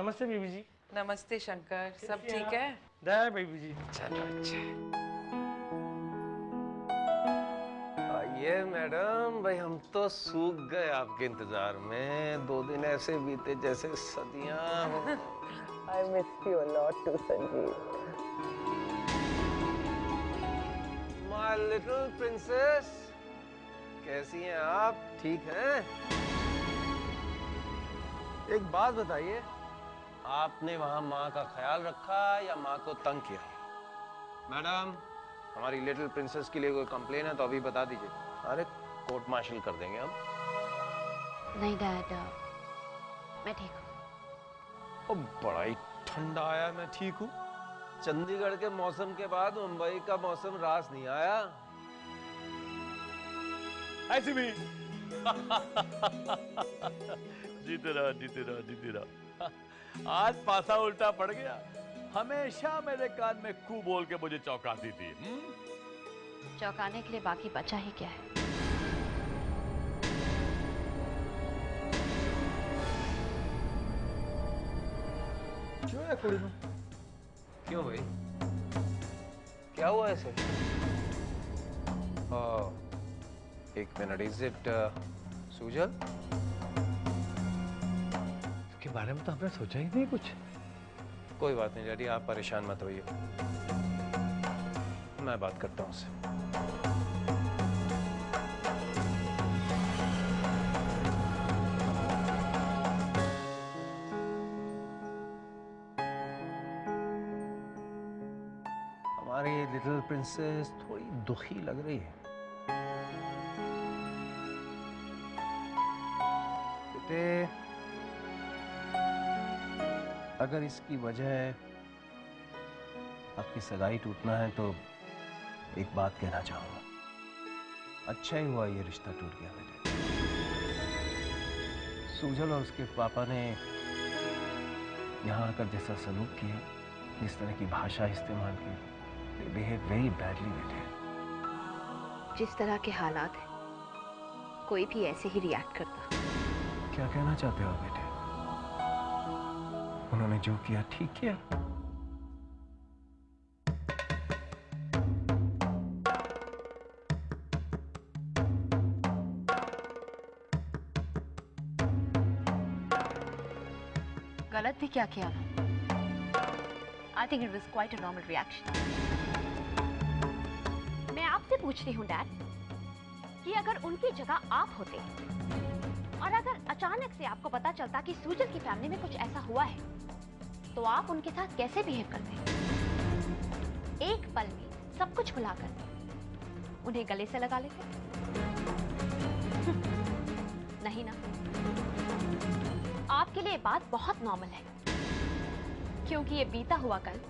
नमस्ते बेबी जी। नमस्ते शंकर, सब ठीक है? दया बेबी जी। चलो अच्छा। आइए मैडम, भाई हम तो सूख गए आपके इंतजार में। 2 दिन ऐसे बीते जैसे सदियां हो। I missed you a lot too, Sanjeev. My little princess, कैसी हैं आप? ठीक हैं? एक बात बताइए, आपने वहां माँ का ख्याल रखा या माँ को तंग किया? मैडम, हमारी लिटिल प्रिंसेस के लिए कोई कंप्लेन है तो अभी बता दीजिए। अरे कोर्ट मार्शल कर देंगे हम। नहीं डैड, मैं ठीक हूँ। बड़ा ही ठंडा आया, मैं ठीक हूँ। चंडीगढ़ के मौसम के बाद मुंबई का मौसम रास नहीं आया। ऐसी भी जीते रहो, जीते रहो, जीते रहो। आज पासा उल्टा पड़ गया। हमेशा मेरे कान में कू बोल के मुझे चौंकाती थी। चौंकाने के लिए बाकी बचा ही क्या है? क्यों है कुड़ी में? क्यों भाई, क्या हुआ ऐसे? एक मिनट, इज इट सुजल? इसके बारे में तो हमने सोचा ही नहीं कुछ। कोई बात नहीं डैडी, आप परेशान मत होइए, मैं बात करता हूँ उससे। हमारी लिटिल प्रिंसेस थोड़ी दुखी लग रही है। बेटे, अगर इसकी वजह आपकी सगाई टूटना है तो एक बात कहना चाहूंगा। अच्छा ही हुआ ये रिश्ता टूट गया बेटे। सुजल और उसके पापा ने यहाँ आकर जैसा सलूक किया, जिस तरह की भाषा इस्तेमाल की, they behave very badly बेटे। जिस तरह के हालात हैं, कोई भी ऐसे ही रिएक्ट करता। क्या कहना चाहते हो बेटे? उन्होंने जो किया ठीक किया। गलत भी क्या किया ना? I think it was quite a normal reaction. मैं आपसे पूछती हूँ डैड, कि अगर उनकी जगह आप होते और अगर अचानक से आपको पता चलता कि सुजल की फैमिली में कुछ ऐसा हुआ है, तो आप उनके साथ कैसे बिहेव करते? एक पल में सब कुछ भुलाकर उन्हें गले से लगा लेते? नहीं ना। आपके लिए बात बहुत नॉर्मल है, क्योंकि ये बीता हुआ कल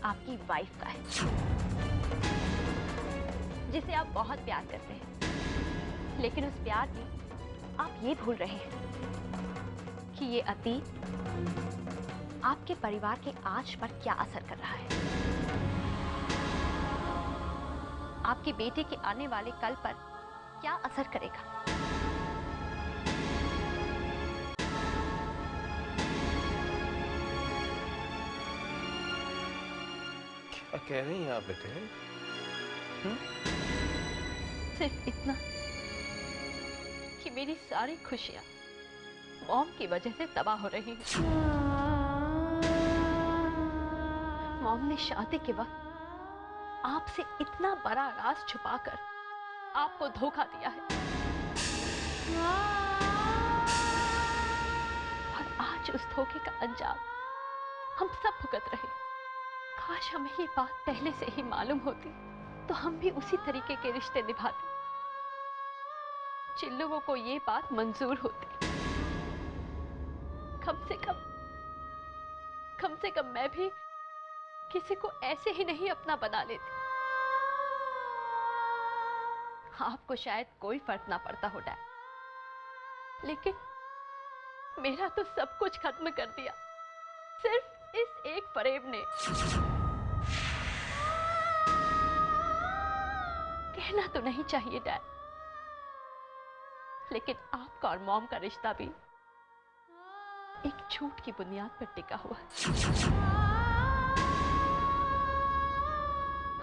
आपकी वाइफ का है, जिसे आप बहुत प्यार करते हैं। लेकिन उस प्यार में आप ये भूल रहे हैं कि ये अतीत आपके परिवार के आज पर क्या असर कर रहा है, आपके बेटे के आने वाले कल पर क्या असर करेगा। क्या कह रही हैं आप बेटे? सिर्फ इतना कि मेरी सारी खुशियां मॉम की वजह से तबाह हो रही हैं। मॉम ने शादी के वक्त आपसे इतना बड़ा राज छुपाकर आपको धोखा दिया है, और आज उस धोखे का अंजाम हम सब भुगत रहे। काश हमें ये बात पहले से ही मालूम होती तो हम भी उसी तरीके के रिश्ते निभाते जिन लोगों को ये बात मंजूर होती। कम से कम मैं भी किसी को ऐसे ही नहीं अपना बना लेती। आपको शायद कोई फर्क ना पड़ता हो डैड, लेकिन मेरा तो सब कुछ खत्म कर दिया सिर्फ इस एक फरेब ने। कहना तो नहीं चाहिए डैड, लेकिन आपका और मॉम का रिश्ता भी एक झूठ की बुनियाद पर टिका हुआ।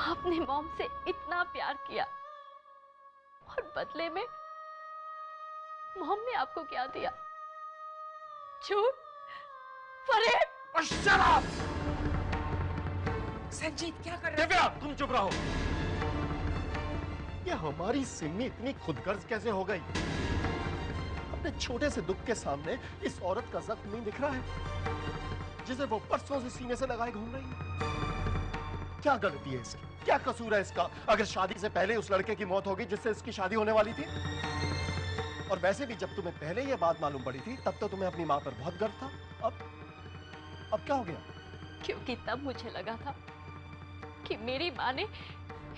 आपने मॉम से इतना प्यार किया और बदले में मॉम ने आपको क्या दिया? झूठ। फरेब। Shut up! संजीत क्या कर रहे दिव्या, तुम चुप रहो। ये हमारी सिमी इतनी खुदगर्ज कैसे हो गई? अपने छोटे से दुख के सामने इस औरत का जख्म नहीं दिख रहा है जिसे वो परसों से सीने से लगाए घूम रही है। क्या गलती है इसकी? क्या कसूर है इसका? अगर शादी से पहले उस लड़के की मौत हो गई जिससे इसकी शादी होने वाली थी। और वैसे भी जब तुम्हें पहले ये बात मालूम पड़ी थी तब तो तुम्हें अपनी माँ पर बहुत गर्व था। अब क्या हो गया? क्योंकि तब मुझे लगा था कि मेरी माँ ने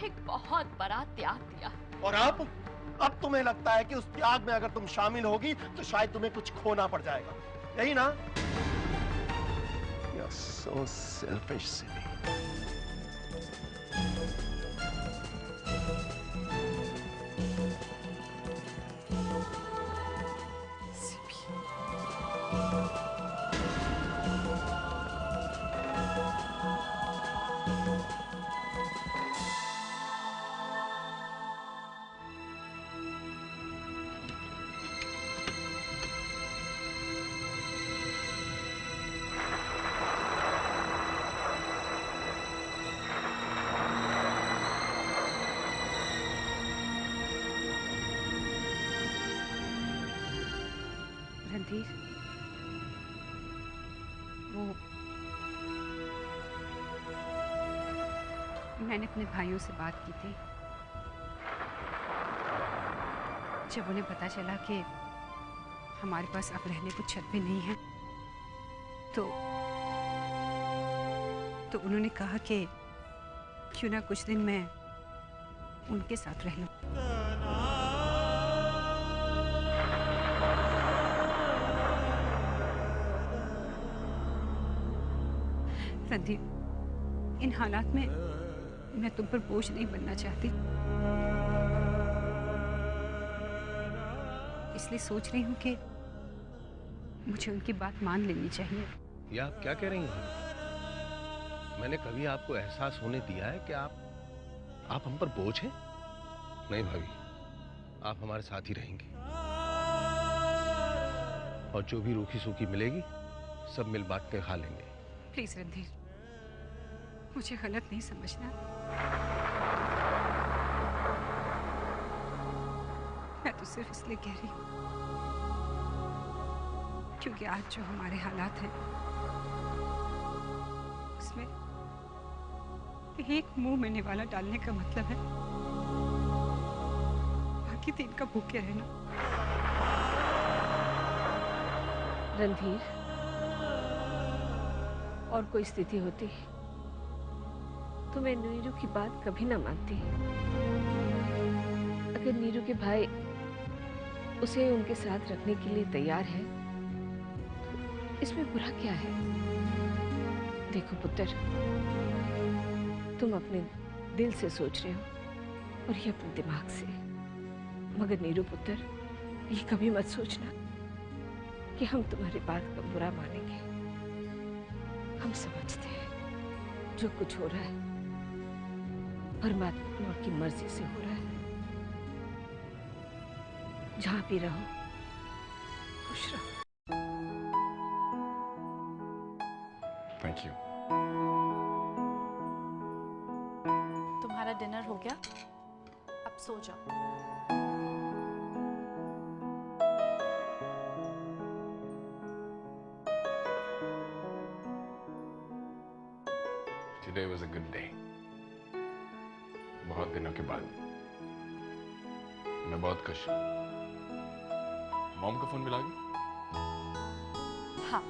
एक बहुत बड़ा त्याग दिया। और अब तुम्हें लगता है कि उस त्याग में अगर तुम शामिल होगी तो शायद तुम्हें कुछ खोना पड़ जाएगा, यही ना? You're so selfish, Simi. Randhir, वो मैंने अपने भाइयों से बात की थी। जब उन्हें पता चला कि हमारे पास अब रहने को छत भी नहीं है तो उन्होंने कहा कि क्यों ना कुछ दिन मैं उनके साथ रह लूं। रणधीर, इन हालात में मैं तुम पर बोझ नहीं बनना चाहती, इसलिए सोच रही हूँ कि मुझे उनकी बात मान लेनी चाहिए। ये आप क्या कह रही हैं? मैंने कभी आपको एहसास होने दिया है कि आप हम पर बोझ हैं? नहीं भाभी, आप हमारे साथ ही रहेंगे और जो भी रूखी सूखी मिलेगी सब मिल बांट के खा लेंगे। प्लीज रणधीर, मुझे गलत नहीं समझना। मैं तो सिर्फ इसलिए कह रही हूँ क्योंकि आज जो हमारे हालात हैं उसमें एक मुंह में निवाला डालने का मतलब है बाकी दिन का भूखे रहना। रणधीर, और कोई स्थिति होती तो मैं नीरू की बात कभी ना मानती। अगर नीरू के भाई उसे उनके साथ रखने के लिए तैयार है तो इसमें बुरा क्या है? देखो पुत्र, तुम अपने दिल से सोच रहे हो और ये अपने दिमाग से, मगर नीरू पुत्र, ये कभी मत सोचना कि हम तुम्हारी बात का बुरा मानेंगे। हम समझते हैं जो कुछ हो रहा है परमात्मा की मर्जी से हो रहा है। जहां भी रहो खुश रहो। Thank you. तुम्हारा डिनर हो गया, अब सो जाओ। Today was a good day. बहुत दिनों के बाद मैं बहुत खुश हूँ। मॉम का फोन मिला गया? हाँ,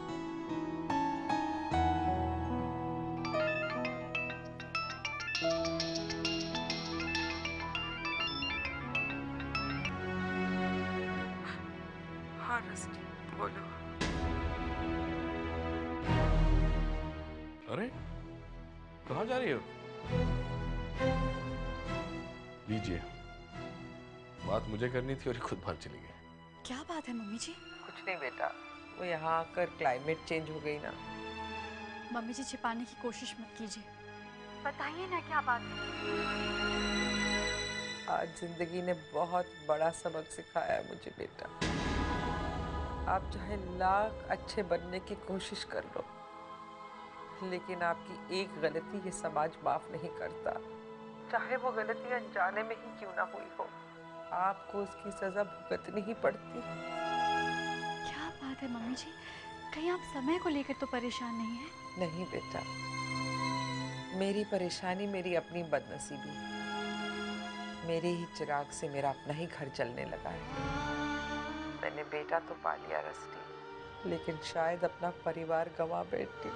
हाँ रस्टी, बोलो। अरे कहाँ जा रही हो? लीजिए, बात मुझे करनी थी और खुद बाहर चली गई। क्या बात है मम्मी जी? कुछ नहीं बेटा, वो यहाँ आकर क्लाइमेट चेंज हो गई ना। मम्मी जी छिपाने की कोशिश मत कीजिए, बताइए ना क्या बात है। आज जिंदगी ने बहुत बड़ा सबक सिखाया है मुझे बेटा। आप चाहे लाख अच्छे बनने की कोशिश कर लो, लेकिन आपकी एक गलती ये समाज माफ नहीं करता, चाहे वो गलती अनजाने में ही क्यों ना हुई हो। आपको उसकी सजा भुगतनी ही पड़ती। क्या बात है मम्मी जी, कहीं आप समय को लेकर तो परेशान नहीं है? नहीं बेटा, मेरी परेशानी मेरी अपनी बदनसीबी है। मेरे ही चिराग से मेरा अपना ही घर जलने लगा है। मैंने बेटा तो पा लिया रस्टी, लेकिन शायद अपना परिवार गंवा बैठी।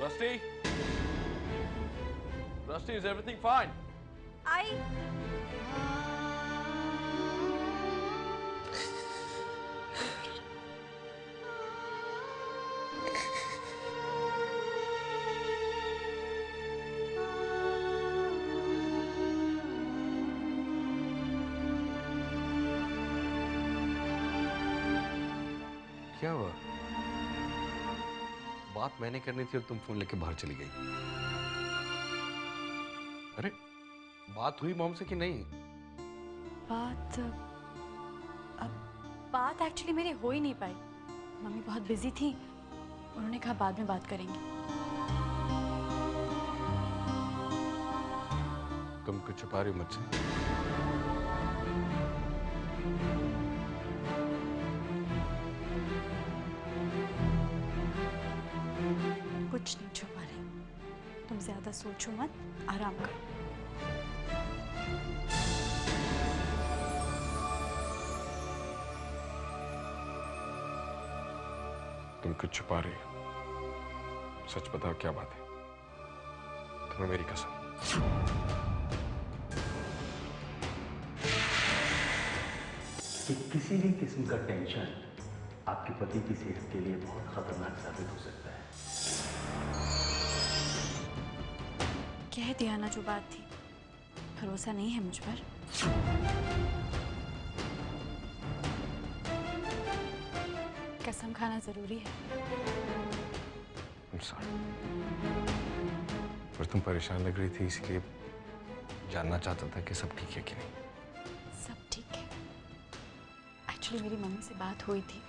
Rusty? Rusty, is everything fine? आई क्या हुआ? बात मैंने करनी थी और तुम फोन लेके बाहर चली गई। अरे बात हुई मॉम से कि नहीं? बात एक्चुअली मेरी हो ही नहीं पाई। मम्मी बहुत बिजी थी, उन्होंने कहा बाद में बात करेंगे। तुम कुछ छुपा रही हो मुझसे? कुछ नहीं छुपा रही, तुम ज्यादा सोचो मत, आराम करो। तुम कुछ छुपा रही हो। सच बताओ क्या बात है? तुम्हें मेरी कसम। कि किसी भी किस्म का टेंशन आपके पति की सेहत के लिए बहुत खतरनाक साबित हो सकता है। कह दिया ना जो बात थी, भरोसा नहीं है मुझ पर। कसम खाना जरूरी है। I'm sorry। पर तुम परेशान लग रही थी, इसलिए जानना चाहता था कि सब ठीक है कि नहीं। सब ठीक है। एक्चुअली मेरी मम्मी से बात हुई थी,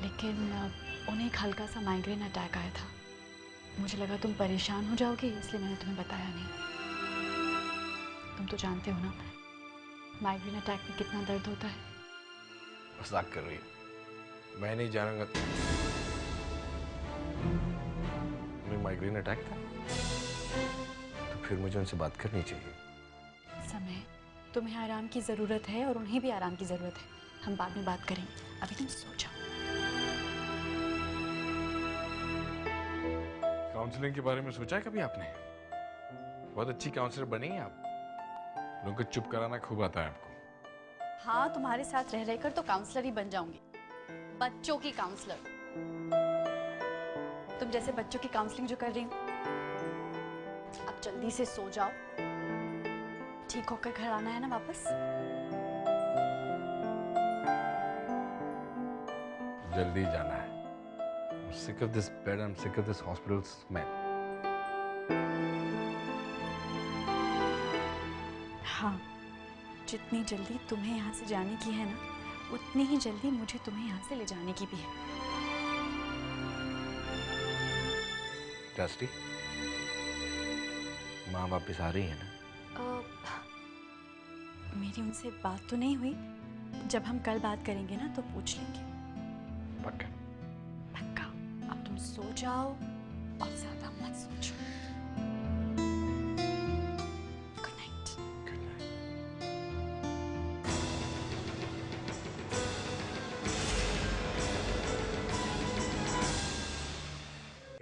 लेकिन उन्हें एक हल्का सा माइग्रेन अटैक आया था। मुझे लगा तुम परेशान हो जाओगी, इसलिए मैंने तुम्हें बताया नहीं। तुम तो जानते हो ना माइग्रेन अटैक में कितना दर्द होता है। मजाक कर रही है? मैं नहीं जानूंगा। तुम्हें माइग्रेन अटैक था? तो फिर मुझे उनसे बात करनी चाहिए। समय, तुम्हें आराम की जरूरत है और उन्हें भी आराम की जरूरत है। हम बाद में बात करेंगे, अभी तुम सो जाओ। काउंसलिंग के बारे में सोचा है कभी आपने? बहुत अच्छी काउंसलर बनी हैं आप। लोगों को चुप कराना खूब आता है आपको। हाँ, तुम्हारे साथ रह रहकर तो काउंसलर ही बन जाऊंगी, बच्चों की काउंसलर। तुम जैसे बच्चों की काउंसलिंग जो कर रही हूँ। अब जल्दी से सो जाओ, ठीक होकर घर आना है ना वापस। जल्दी जाना है। I'm sick of this bed, I'm sick of this hospital smell. हाँ, जितनी जल्दी तुम्हें यहाँ से जाने की है ना, उतनी ही जल्दी मुझे तुम्हें यहाँ से ले जाने की भी है। डस्टी, माँ वापिस आ रही है ना? मेरी उनसे बात तो नहीं हुई। जब हम कल बात करेंगे ना तो पूछ लेंगे। पक्का? पक्का। अब तुम सो जाओ और ज्यादा मत सोचो। Good night. Good night.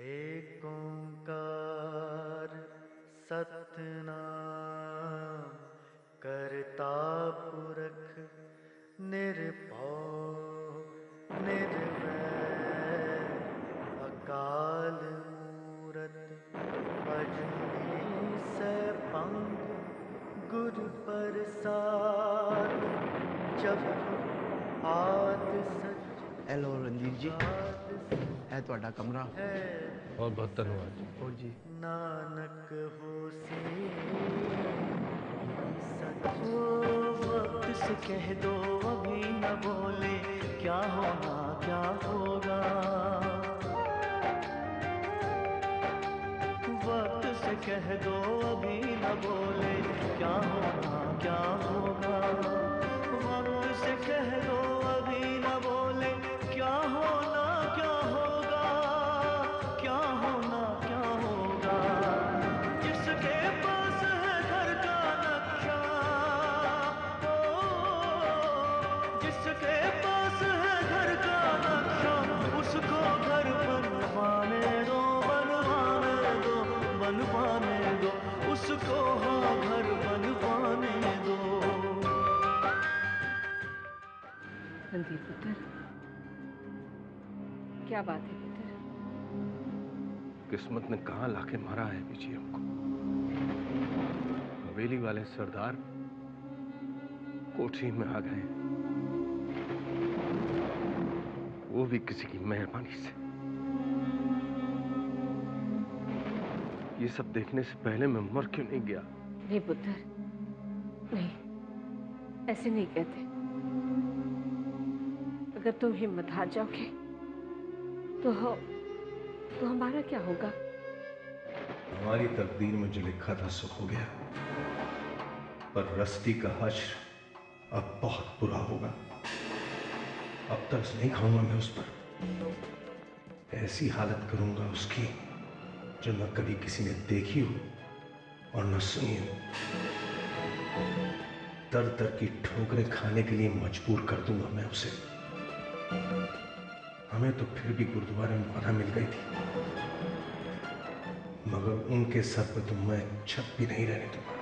एक ओंकार सतनाम करता पुरख निर्भव निर्वैर अकाल मूरत अजूनी सैभं गुर प्रसाद जब हाथ सच हेलो रणजीत जी है ਤੁਹਾਡਾ ਕਮਰਾ बहुत बहुत धन्यवाद ओ जी नानक हो से सच वक्त से कह दो अभी न बोले क्या होना क्या होगा वक्त से कह दो अभी न बोले क्या होना क्या होगा वक्त से कह दो अभी न बोले क्या होना क्या होगा क्या होना क्या होगा जिसके पास है घर का नक्शा जिसके पास है घर का नक्शा उसको घर बनवाने दो उसको हाँ घर बनवाने दो रणधीर पुत्र क्या बात है पुत्र? किस्मत ने कहाँ लाके मारा है बीजी हमको। हवेली वाले सरदार कोठी में आ गए, वो भी किसी की मेहरबानी से। ये सब देखने से पहले मैं मर क्यों नहीं गया? नहीं पुत्र, नहीं, ऐसे नहीं कहते। अगर तुम हिम्मत हार जाओगे तो हमारा क्या होगा? हमारी तकदीर में जो लिखा था सो हो गया, पर रस्ती का हश्र अब बहुत बुरा होगा। अब तरस नहीं खाऊंगा मैं उस पर। ऐसी हालत करूंगा उसकी जो न कभी किसी ने देखी हो और न सुनी हो। दर दर की ठोकरें खाने के लिए मजबूर कर दूंगा मैं उसे। हमें तो फिर भी गुरुद्वारे में पनाह मिल गई थी, मगर उनके सर पर तो मैं छत भी नहीं रहने दूंगा।